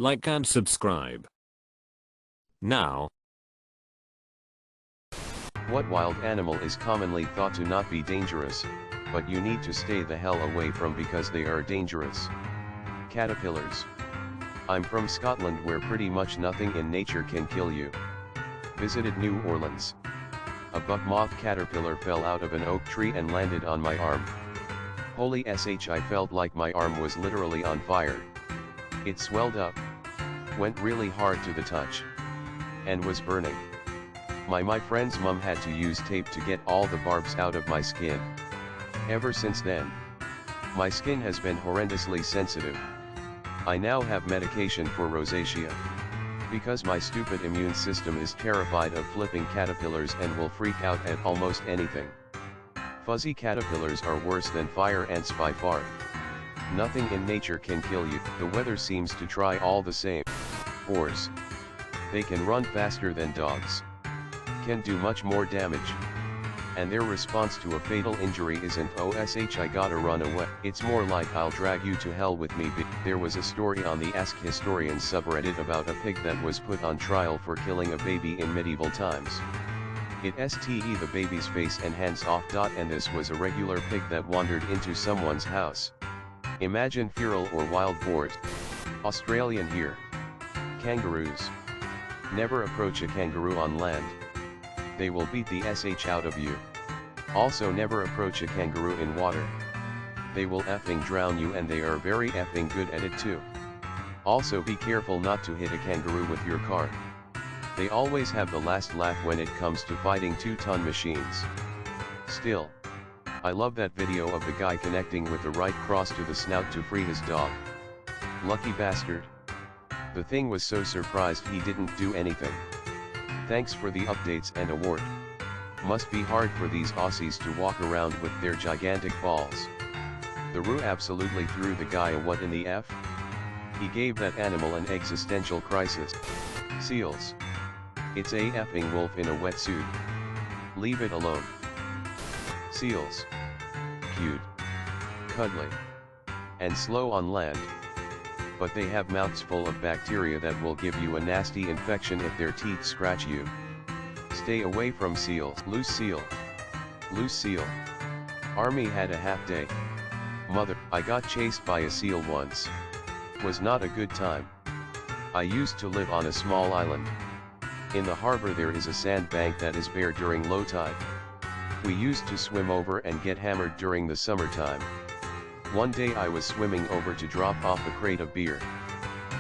like and subscribe. Now. What wild animal is commonly thought to not be dangerous, but you need to stay the hell away from because they are dangerous? Caterpillars. I'm from Scotland, where pretty much nothing in nature can kill you. Visited New Orleans. A buck moth caterpillar fell out of an oak tree and landed on my arm. Holy sh, I felt like my arm was literally on fire. It swelled up, went really hard to the touch, and was burning. My friend's mum had to use tape to get all the barbs out of my skin. Ever since then, my skin has been horrendously sensitive. I now have medication for rosacea, because my stupid immune system is terrified of flipping caterpillars and will freak out at almost anything. Fuzzy caterpillars are worse than fire ants by far. Nothing in nature can kill you. The weather seems to try all the same. Boars. They can run faster than dogs, can do much more damage, and their response to a fatal injury isn't "OSH, I gotta run away." It's more like "I'll drag you to hell with me." There was a story on the Ask Historians subreddit about a pig that was put on trial for killing a baby in medieval times. It ste the baby's face and hands off. And this was a regular pig that wandered into someone's house. Imagine feral or wild boars. Australian here. Kangaroos. Never approach a kangaroo on land. They will beat the sh out of you. Also, never approach a kangaroo in water. They will effing drown you, and they are very effing good at it too. Also, be careful not to hit a kangaroo with your car. They always have the last laugh when it comes to fighting 2-ton machines. Still, I love that video of the guy connecting with the right cross to the snout to free his dog. Lucky bastard. The thing was so surprised he didn't do anything. Thanks for the updates and award. Must be hard for these Aussies to walk around with their gigantic balls. The Roo absolutely threw the guy a what in the F? He gave that animal an existential crisis. Seals. It's a effing wolf in a wetsuit. Leave it alone. Seals. Cute, cuddly, and slow on land. But they have mouths full of bacteria that will give you a nasty infection if their teeth scratch you. Stay away from seals. Loose seal. Loose seal. Army had a half day. Mother, I got chased by a seal once. Was not a good time. I used to live on a small island. In the harbor there is a sandbank that is bare during low tide. We used to swim over and get hammered during the summertime. One day I was swimming over to drop off a crate of beer.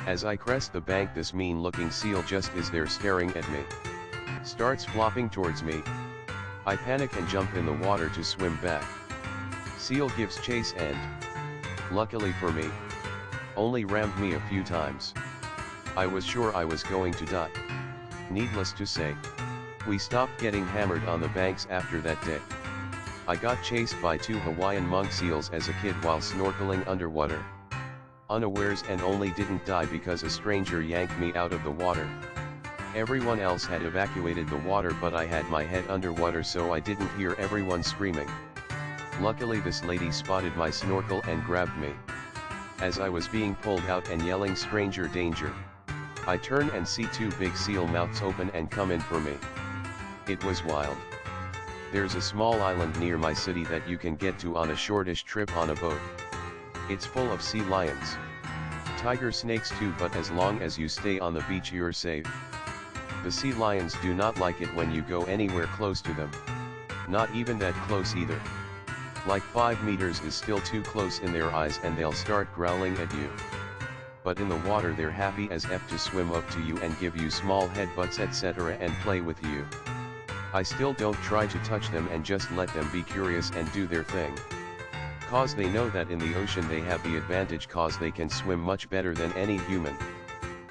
As I crest the bank, this mean-looking seal just is there staring at me. Starts flopping towards me. I panic and jump in the water to swim back. Seal gives chase and, luckily for me, only rammed me a few times. I was sure I was going to die. Needless to say, we stopped getting hammered on the banks after that day. I got chased by 2 Hawaiian monk seals as a kid while snorkeling underwater. Unawares, and only didn't die because a stranger yanked me out of the water. Everyone else had evacuated the water, but I had my head underwater, so I didn't hear everyone screaming. Luckily this lady spotted my snorkel and grabbed me. As I was being pulled out and yelling "stranger danger," I turn and see 2 big seal mouths open and come in for me. It was wild. There's a small island near my city that you can get to on a shortish trip on a boat. It's full of sea lions. Tiger snakes too, but as long as you stay on the beach you're safe. The sea lions do not like it when you go anywhere close to them. Not even that close either. Like 5 meters is still too close in their eyes and they'll start growling at you. But in the water they're happy as F to swim up to you and give you small headbutts etc. and play with you. I still don't try to touch them and just let them be curious and do their thing. Cause they know that in the ocean they have the advantage, cause they can swim much better than any human.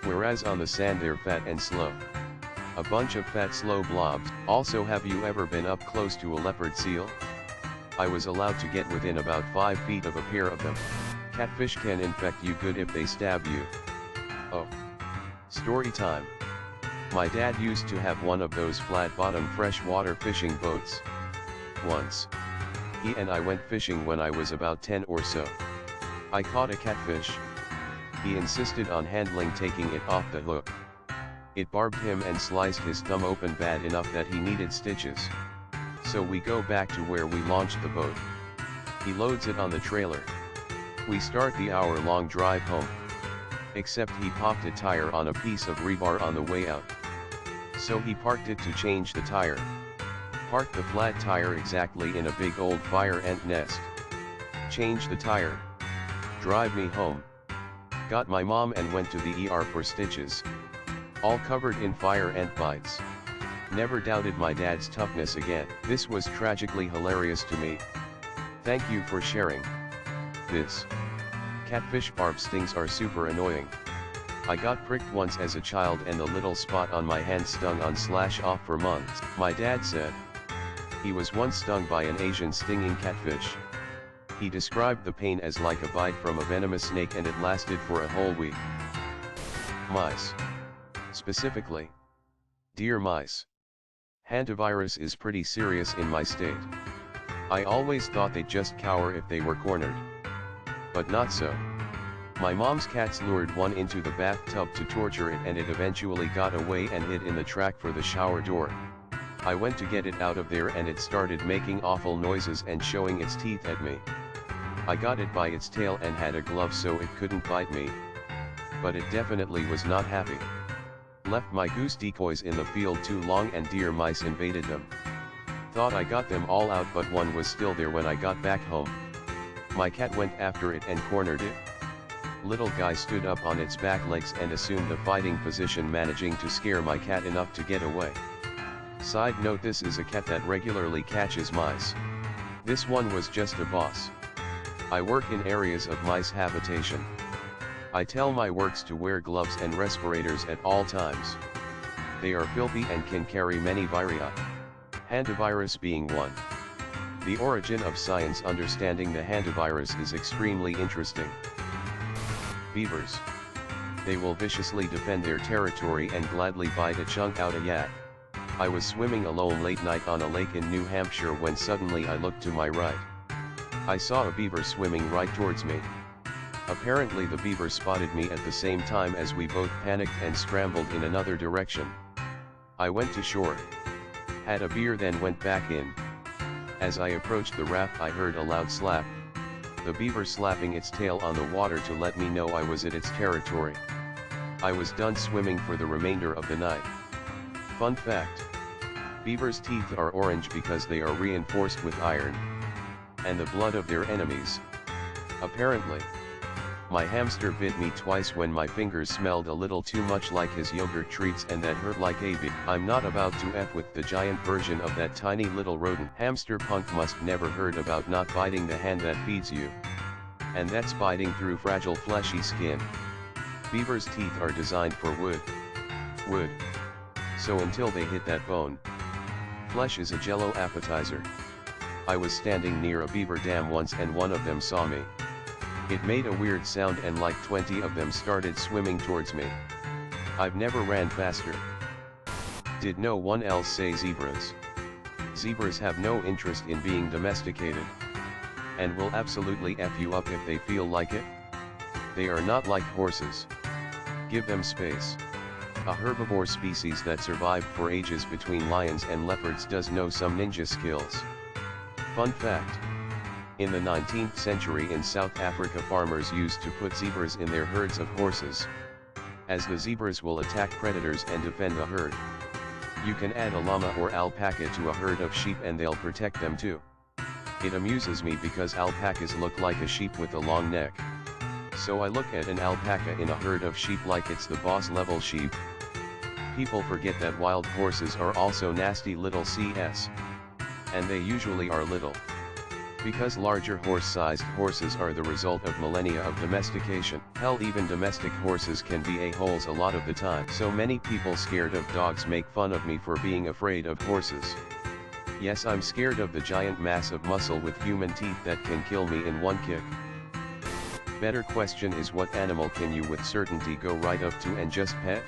Whereas on the sand they're fat and slow. A bunch of fat slow blobs. Also, have you ever been up close to a leopard seal? I was allowed to get within about 5 feet of a pair of them. Catfish can infect you good if they stab you. Oh. Story time. My dad used to have one of those flat-bottom freshwater fishing boats. Once, he and I went fishing when I was about 10 or so. I caught a catfish. He insisted on handling taking it off the hook. It barbed him and sliced his thumb open bad enough that he needed stitches. So we go back to where we launched the boat. He loads it on the trailer. We start the hour-long drive home. Except he popped a tire on a piece of rebar on the way out. So he parked it to change the tire. Parked the flat tire exactly in a big old fire ant nest. Change the tire. Drive me home. Got my mom and went to the ER for stitches. All covered in fire ant bites. Never doubted my dad's toughness again. This was tragically hilarious to me. Thank you for sharing this. Catfish barb stings are super annoying. I got pricked once as a child and the little spot on my hand stung on/off for months. My dad said he was once stung by an Asian stinging catfish. He described the pain as like a bite from a venomous snake and it lasted for a whole week. Mice. Specifically, deer mice. Hantavirus is pretty serious in my state. I always thought they'd just cower if they were cornered. But not so. My mom's cats lured one into the bathtub to torture it and it eventually got away and hid in the track for the shower door. I went to get it out of there and it started making awful noises and showing its teeth at me. I got it by its tail and had a glove so it couldn't bite me. But it definitely was not happy. Left my goose decoys in the field too long and deer mice invaded them. Thought I got them all out but one was still there when I got back home. My cat went after it and cornered it. Little guy stood up on its back legs and assumed a fighting position, managing to scare my cat enough to get away. Side note, this is a cat that regularly catches mice. This one was just a boss. I work in areas of mice habitation. I tell my works to wear gloves and respirators at all times. They are filthy and can carry many viria. Hantavirus being one. The origin of science understanding the hantavirus is extremely interesting. Beavers. They will viciously defend their territory and gladly bite a chunk out a yak. I was swimming alone late night on a lake in New Hampshire when suddenly I looked to my right. I saw a beaver swimming right towards me. Apparently the beaver spotted me at the same time as we both panicked and scrambled in another direction. I went to shore. Had a beer, then went back in. As I approached the raft I heard a loud slap. The beaver slapping its tail on the water to let me know I was at its territory. I was done swimming for the remainder of the night. Fun fact. Beavers' teeth are orange because they are reinforced with iron and the blood of their enemies. Apparently. My hamster bit me twice when my fingers smelled a little too much like his yogurt treats and that hurt like a bit. I'm not about to F with the giant version of that tiny little rodent. Hamster punk must never heard about not biting the hand that feeds you. And that's biting through fragile fleshy skin. Beavers' teeth are designed for wood. So until they hit that bone, flesh is a jello appetizer. I was standing near a beaver dam once and one of them saw me. It made a weird sound and like 20 of them started swimming towards me. I've never ran faster. Did no one else say zebras? Zebras have no interest in being domesticated. And will absolutely F you up if they feel like it. They are not like horses. Give them space. A herbivore species that survived for ages between lions and leopards does know some ninja skills. Fun fact. In the 19th century in South Africa, farmers used to put zebras in their herds of horses, as the zebras will attack predators and defend the herd. You can add a llama or alpaca to a herd of sheep and they'll protect them too. It amuses me because alpacas look like a sheep with a long neck. So I look at an alpaca in a herd of sheep like it's the boss level sheep. People forget that wild horses are also nasty little CS. And they usually are little. Because larger horse-sized horses are the result of millennia of domestication. Hell, even domestic horses can be a-holes a lot of the time. So many people scared of dogs make fun of me for being afraid of horses. Yes, I'm scared of the giant mass of muscle with human teeth that can kill me in one kick. Better question is, what animal can you with certainty go right up to and just pet?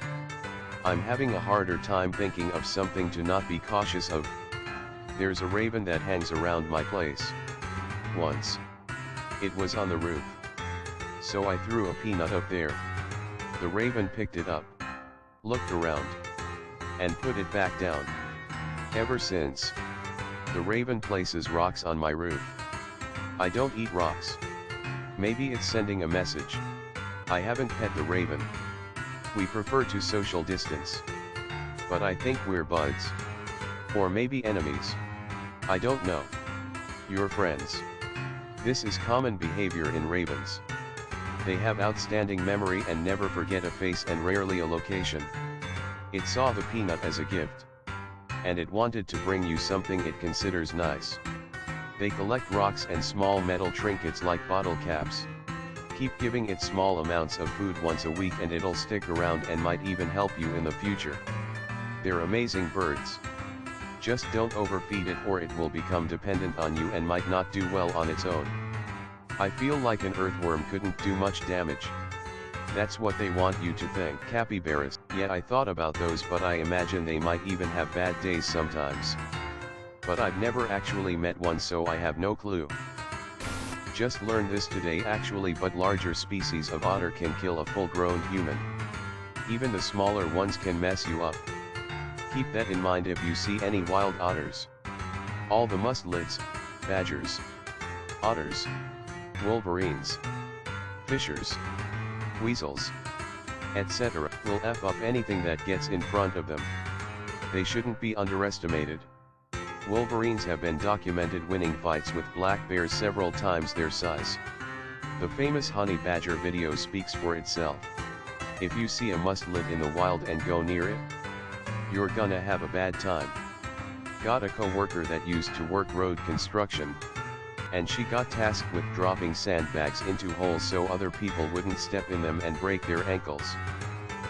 I'm having a harder time thinking of something to not be cautious of. There's a raven that hangs around my place. Once. It was on the roof. So I threw a peanut up there. The raven picked it up, looked around, and put it back down. Ever since, the raven places rocks on my roof. I don't eat rocks. Maybe it's sending a message. I haven't pet the raven. We prefer to social distance. But I think we're buds. Or maybe enemies. I don't know. You're friends. This is common behavior in ravens. They have outstanding memory and never forget a face and rarely a location. It saw the peanut as a gift. And it wanted to bring you something it considers nice. They collect rocks and small metal trinkets like bottle caps. Keep giving it small amounts of food once a week and it'll stick around and might even help you in the future. They're amazing birds. Just don't overfeed it or it will become dependent on you and might not do well on its own. I feel like an earthworm couldn't do much damage. That's what they want you to think. Capybaras. Yeah, I thought about those, but I imagine they might even have bad days sometimes. But I've never actually met one, so I have no clue. Just learned this today actually, but larger species of otter can kill a full-grown human. Even the smaller ones can mess you up. Keep that in mind if you see any wild otters. All the mustelids, badgers, otters, wolverines, fishers, weasels, etc. will F up anything that gets in front of them. They shouldn't be underestimated. Wolverines have been documented winning fights with black bears several times their size. The famous honey badger video speaks for itself. If you see a mustelid in the wild and go near it, you're gonna have a bad time. Got a co-worker that used to work road construction, and she got tasked with dropping sandbags into holes so other people wouldn't step in them and break their ankles.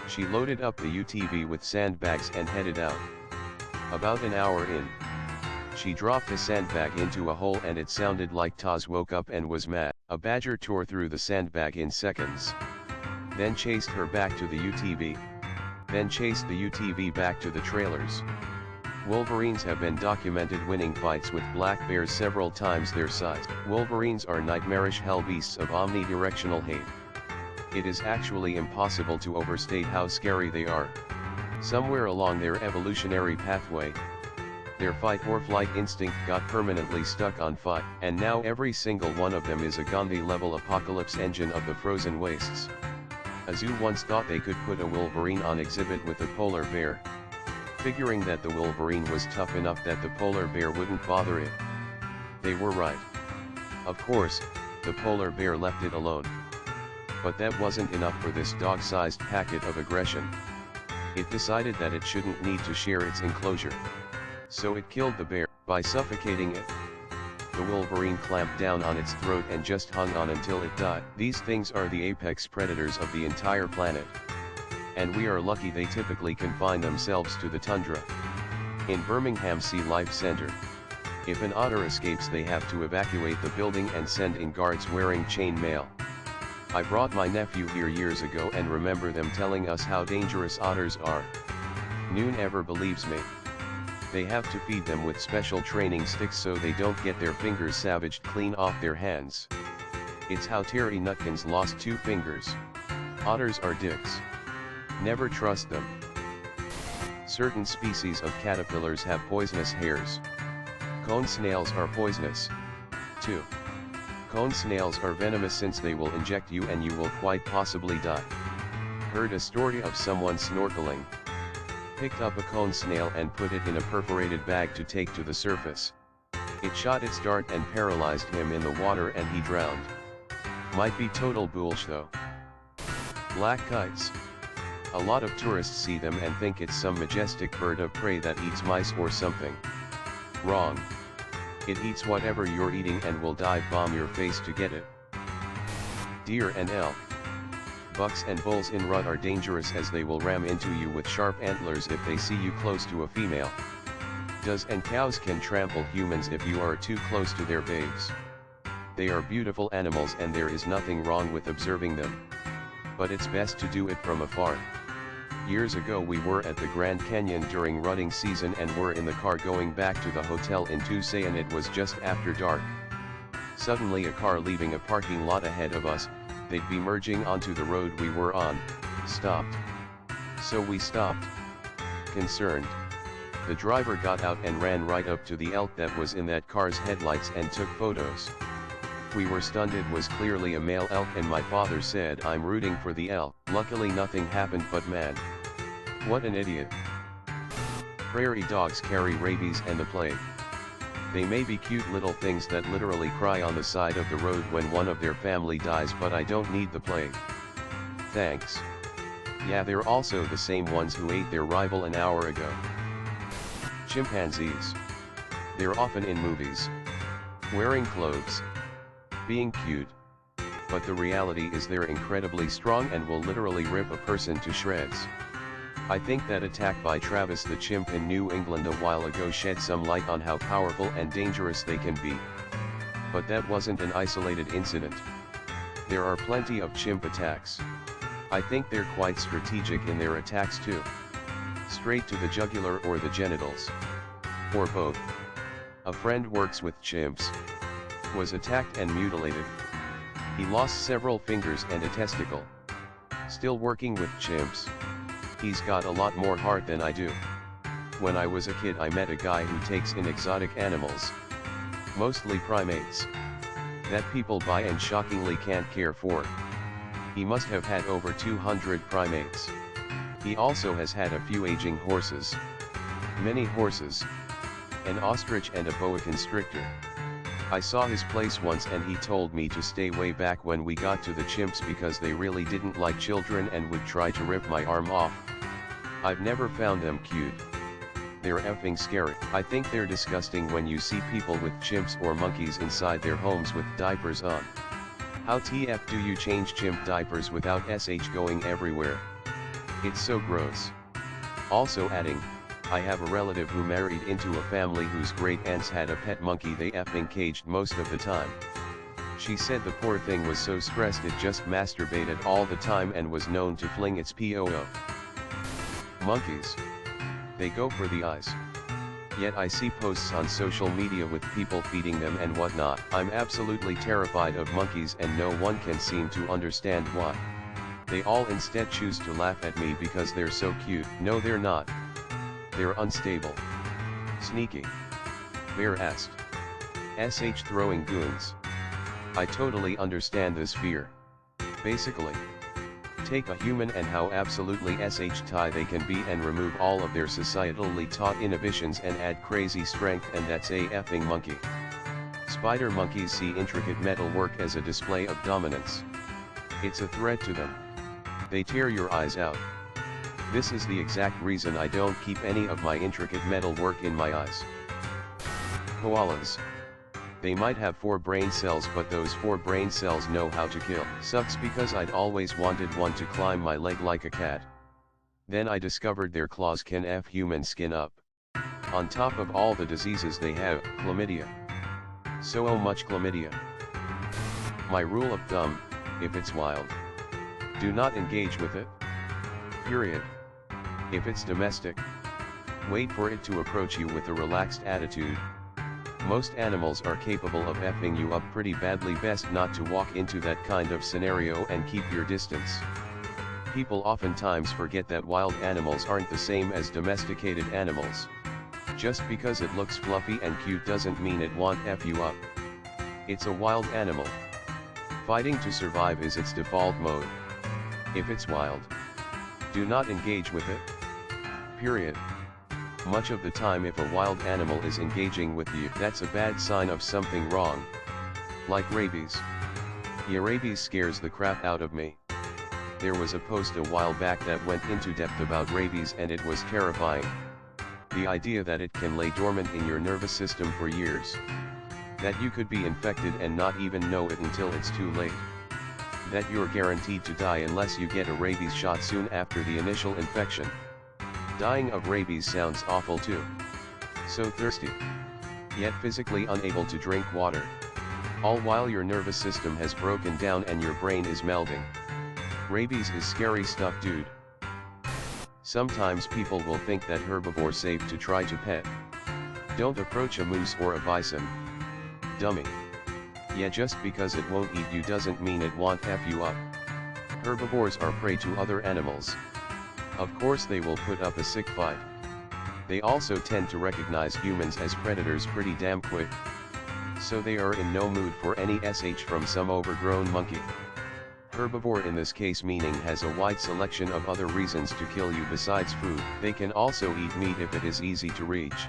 She loaded up the UTV with sandbags and headed out. About an hour in, she dropped a sandbag into a hole and it sounded like Taz woke up and was mad. A badger tore through the sandbag in seconds. Then chased her back to the UTV. Then chased the UTV back to the trailers. Wolverines have been documented winning fights with black bears several times their size. Wolverines are nightmarish hell beasts of omnidirectional hate. It is actually impossible to overstate how scary they are. Somewhere along their evolutionary pathway, their fight or flight instinct got permanently stuck on fight, and now every single one of them is a Gandhi-level apocalypse engine of the frozen wastes. A zoo once thought they could put a Wolverine on exhibit with a polar bear, figuring that the Wolverine was tough enough that the polar bear wouldn't bother it. They were right. Of course, the polar bear left it alone. But that wasn't enough for this dog-sized packet of aggression. It decided that it shouldn't need to share its enclosure. So it killed the bear, by suffocating it. The Wolverine clamped down on its throat and just hung on until it died. These things are the apex predators of the entire planet. And we are lucky they typically confine themselves to the tundra. In Birmingham Sea Life Center, if an otter escapes they have to evacuate the building and send in guards wearing chain mail. I brought my nephew here years ago and remember them telling us how dangerous otters are. Noon ever believes me. They have to feed them with special training sticks so they don't get their fingers savaged clean off their hands. It's how Terry Nutkins lost 2 fingers. Otters are dicks. Never trust them. Certain species of caterpillars have poisonous hairs. Cone snails are poisonous, too. Cone snails are venomous since they will inject you and you will quite possibly die. Heard a story of someone snorkeling. Picked up a cone snail and put it in a perforated bag to take to the surface. It shot its dart and paralyzed him in the water and he drowned. Might be total bullsh though. Black kites. A lot of tourists see them and think it's some majestic bird of prey that eats mice or something. Wrong. It eats whatever you're eating and will dive bomb your face to get it. Deer and elk. Bucks and bulls in rut are dangerous as they will ram into you with sharp antlers if they see you close to a female. Does and cows can trample humans if you are too close to their babes. They are beautiful animals and there is nothing wrong with observing them. But it's best to do it from afar. Years ago we were at the Grand Canyon during rutting season and were in the car going back to the hotel in Tucson and it was just after dark. Suddenly a car leaving a parking lot ahead of us, they'd be merging onto the road we were on, stopped. So we stopped. Concerned. The driver got out and ran right up to the elk that was in that car's headlights and took photos. We were stunned. It was clearly a male elk, and my father said, "I'm rooting for the elk." Luckily nothing happened, but man, what an idiot. Prairie dogs carry rabies and the plague. They may be cute little things that literally cry on the side of the road when one of their family dies, but I don't need the plague. Thanks. Yeah, they're also the same ones who ate their rival an hour ago. Chimpanzees. They're often in movies, wearing clothes, being cute. But the reality is they're incredibly strong and will literally rip a person to shreds. I think that attack by Travis the chimp in New England a while ago shed some light on how powerful and dangerous they can be. But that wasn't an isolated incident. There are plenty of chimp attacks. I think they're quite strategic in their attacks too. Straight to the jugular or the genitals. Or both. A friend works with chimps. Was attacked and mutilated. He lost several fingers and a testicle. Still working with chimps. He's got a lot more heart than I do. When I was a kid I met a guy who takes in exotic animals. Mostly primates. That people buy and shockingly can't care for. He must have had over 200 primates. He also has had a few aging horses. Many horses. An ostrich and a boa constrictor. I saw his place once and he told me to stay way back when we got to the chimps because they really didn't like children and would try to rip my arm off. I've never found them cute. They're effing scary. I think they're disgusting when you see people with chimps or monkeys inside their homes with diapers on. How TF do you change chimp diapers without SH going everywhere? It's so gross. Also adding, I have a relative who married into a family whose great aunts had a pet monkey they effing caged most of the time. She said the poor thing was so stressed it just masturbated all the time and was known to fling its POO. Monkeys. They go for the eyes. Yet I see posts on social media with people feeding them and whatnot. I'm absolutely terrified of monkeys and no one can seem to understand why. They all instead choose to laugh at me because they're so cute. No, they're not. They're unstable. Sneaky. Bare-assed. SH throwing goons. I totally understand this fear. Basically, take a human and how absolutely SH-tie they can be and remove all of their societally taught inhibitions and add crazy strength, and that's a effing monkey. Spider monkeys see intricate metal work as a display of dominance. It's a threat to them. They tear your eyes out. This is the exact reason I don't keep any of my intricate metal work in my eyes. Koalas. They might have 4 brain cells, but those 4 brain cells know how to kill. Sucks because I'd always wanted one to climb my leg like a cat. Then I discovered their claws can F human skin up. On top of all the diseases they have, chlamydia. So much chlamydia. My rule of thumb, if it's wild, do not engage with it. Period. If it's domestic, wait for it to approach you with a relaxed attitude. Most animals are capable of effing you up pretty badly. Best not to walk into that kind of scenario and keep your distance. People oftentimes forget that wild animals aren't the same as domesticated animals. Just because it looks fluffy and cute doesn't mean it won't F you up. It's a wild animal. Fighting to survive is its default mode. If it's wild, do not engage with it. Period. Much of the time if a wild animal is engaging with you, that's a bad sign of something wrong. Like rabies. Yeah, rabies scares the crap out of me. There was a post a while back that went into depth about rabies and it was terrifying. The idea that it can lay dormant in your nervous system for years. That you could be infected and not even know it until it's too late. That you're guaranteed to die unless you get a rabies shot soon after the initial infection. Dying of rabies sounds awful too. So thirsty. Yet physically unable to drink water. All while your nervous system has broken down and your brain is melding. Rabies is scary stuff, dude. Sometimes people will think that herbivores safe to try to pet. Don't approach a moose or a bison. Dummy. Yeah, just because it won't eat you doesn't mean it won't F you up. Herbivores are prey to other animals. Of course they will put up a sick fight. They also tend to recognize humans as predators pretty damn quick. So they are in no mood for any sh from some overgrown monkey. Herbivore in this case meaning has a wide selection of other reasons to kill you besides food. They can also eat meat if it is easy to reach.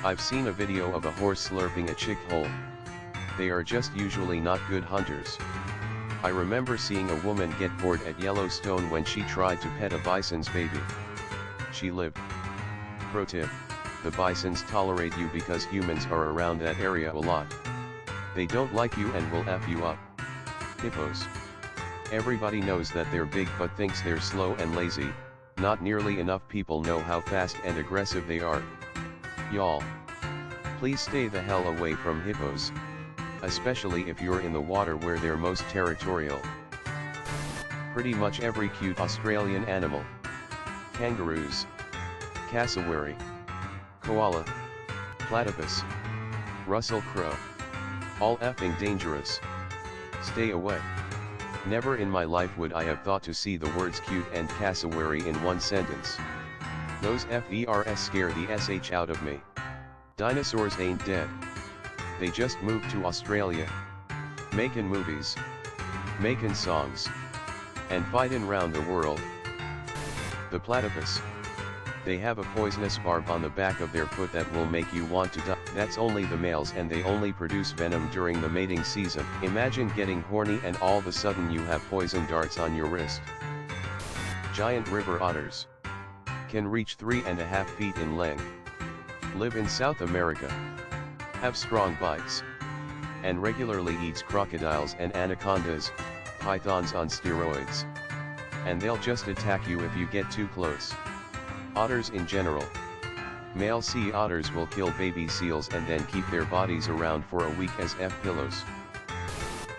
I've seen a video of a horse slurping a chick whole. They are just usually not good hunters. I remember seeing a woman get bored at Yellowstone when she tried to pet a bison's baby. She lived. Pro tip: the bisons tolerate you because humans are around that area a lot. They don't like you and will F you up. Hippos. Everybody knows that they're big but thinks they're slow and lazy. Not nearly enough people know how fast and aggressive they are. Y'all, please stay the hell away from hippos. Especially if you're in the water where they're most territorial. Pretty much every cute Australian animal. Kangaroos. Cassowary. Koala. Platypus. Russell crow. All effing dangerous. Stay away. Never in my life would I have thought to see the words cute and cassowary in one sentence. Those FERS scare the sh out of me. Dinosaurs ain't dead. They just moved to Australia. Making movies. Making songs. And fighting round the world. The platypus. They have a poisonous barb on the back of their foot that will make you want to die. That's only the males and they only produce venom during the mating season. Imagine getting horny and all of a sudden you have poison darts on your wrist. Giant river otters. Can reach 3.5 feet in length. Live in South America. Have strong bites. And regularly eats crocodiles and anacondas, pythons on steroids. And they'll just attack you if you get too close. Otters in general. Male sea otters will kill baby seals and then keep their bodies around for a week as pillows.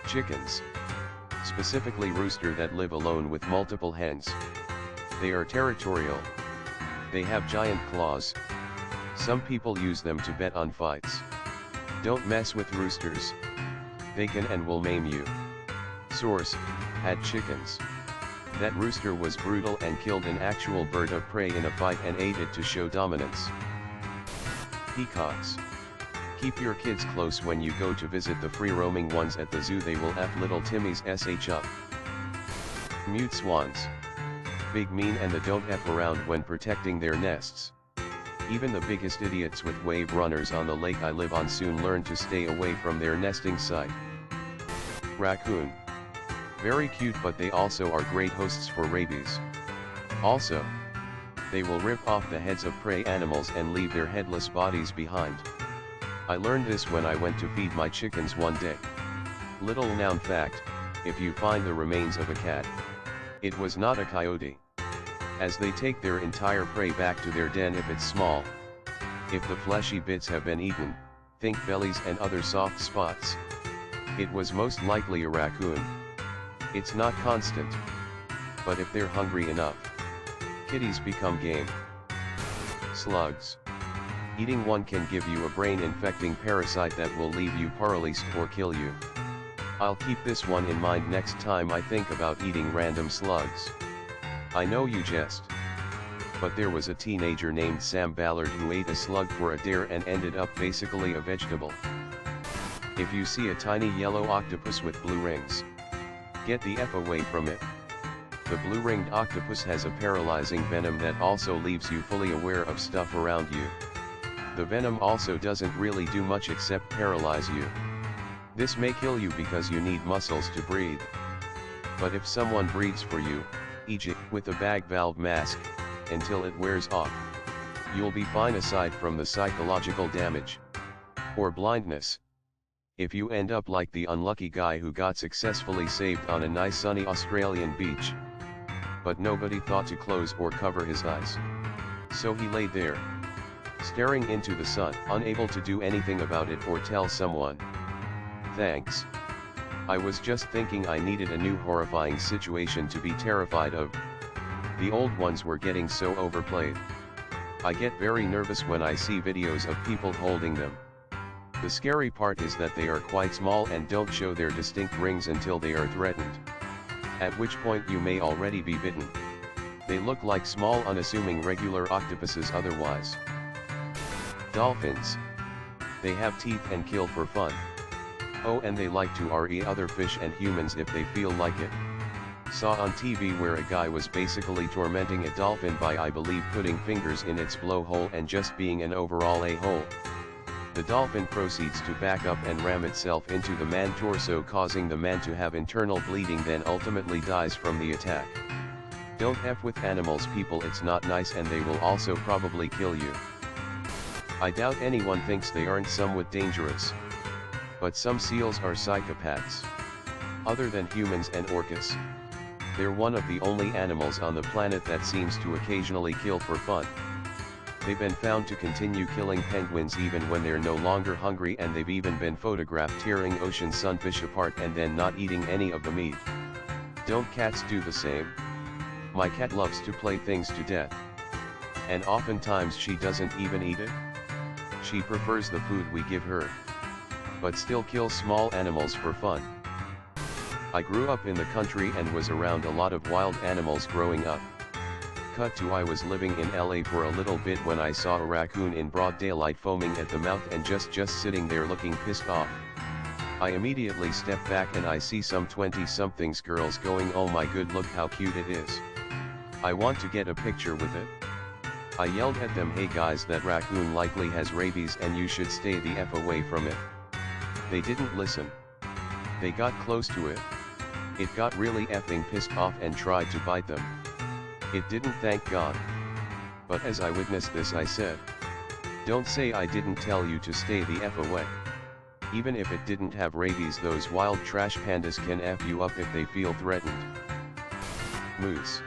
Chickens. Specifically rooster that live alone with multiple hens. They are territorial. They have giant claws. Some people use them to bet on fights. Don't mess with roosters. They can and will maim you. Source: had chickens. That rooster was brutal and killed an actual bird of prey in a fight and ate it to show dominance. Peacocks. Keep your kids close when you go to visit the free-roaming ones at the zoo. They will F little Timmy's sh up. Mute swans. Big, mean, and the don't F around when protecting their nests. Even the biggest idiots with wave runners on the lake I live on soon learn to stay away from their nesting site. Raccoon. Very cute, but they also are great hosts for rabies. Also, they will rip off the heads of prey animals and leave their headless bodies behind. I learned this when I went to feed my chickens one day. Little known fact: if you find the remains of a cat, it was not a coyote. As they take their entire prey back to their den if it's small. If the fleshy bits have been eaten, think bellies and other soft spots. It was most likely a raccoon. It's not constant. But if they're hungry enough, kitties become game. Slugs. Eating one can give you a brain-infecting parasite that will leave you paralyzed or kill you. I'll keep this one in mind next time I think about eating random slugs. I know you jest. But there was a teenager named Sam Ballard who ate a slug for a dare and ended up basically a vegetable. If you see a tiny yellow octopus with blue rings, get the F away from it. The blue-ringed octopus has a paralyzing venom that also leaves you fully aware of stuff around you. The venom also doesn't really do much except paralyze you. This may kill you because you need muscles to breathe. But if someone breathes for you, e.g. with a bag valve mask, until it wears off, you'll be fine aside from the psychological damage. Or blindness. If you end up like the unlucky guy who got successfully saved on a nice sunny Australian beach. But nobody thought to close or cover his eyes. So he lay there, staring into the sun, unable to do anything about it or tell someone. Thanks. I was just thinking I needed a new horrifying situation to be terrified of. The old ones were getting so overplayed. I get very nervous when I see videos of people holding them. The scary part is that they are quite small and don't show their distinct rings until they are threatened. At which point you may already be bitten. They look like small unassuming regular octopuses otherwise. Dolphins. They have teeth and kill for fun. Oh, and they like to RE other fish and humans if they feel like it. Saw on TV where a guy was basically tormenting a dolphin by, I believe, putting fingers in its blowhole and just being an overall a-hole. The dolphin proceeds to back up and ram itself into the man's torso, causing the man to have internal bleeding, then ultimately dies from the attack. Don't F with animals, people, it's not nice, and they will also probably kill you. I doubt anyone thinks they aren't somewhat dangerous. But some seals are psychopaths. Other than humans and orcas. They're one of the only animals on the planet that seems to occasionally kill for fun. They've been found to continue killing penguins even when they're no longer hungry, and they've even been photographed tearing ocean sunfish apart and then not eating any of the meat. Don't cats do the same? My cat loves to play things to death. And oftentimes she doesn't even eat it. She prefers the food we give her. But still kills small animals for fun. I grew up in the country and was around a lot of wild animals growing up. Cut to, I was living in LA for a little bit when I saw a raccoon in broad daylight foaming at the mouth and just sitting there looking pissed off. I immediately step back and I see some 20-somethings girls going, "Oh my good, look how cute it is. I want to get a picture with it." I yelled at them, "Hey guys, that raccoon likely has rabies and you should stay the F away from it." They didn't listen. They got close to it. It got really effing pissed off and tried to bite them. It didn't, thank God. But as I witnessed this, I said, "Don't say I didn't tell you to stay the F away." Even if it didn't have rabies, those wild trash pandas can F you up if they feel threatened. Moose.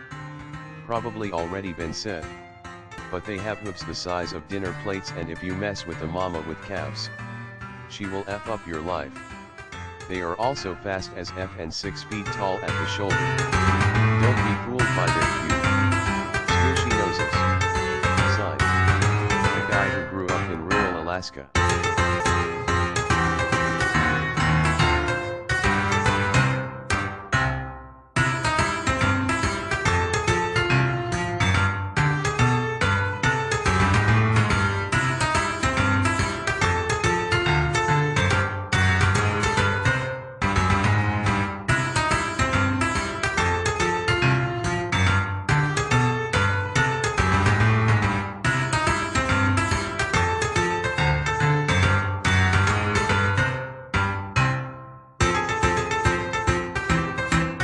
Probably already been said. But they have hooves the size of dinner plates, and if you mess with a mama with calves, she will F up your life. They are also fast as F and 6 feet tall at the shoulder. Don't be fooled by their cute, squishy noses. Signed, the guy who grew up in rural Alaska.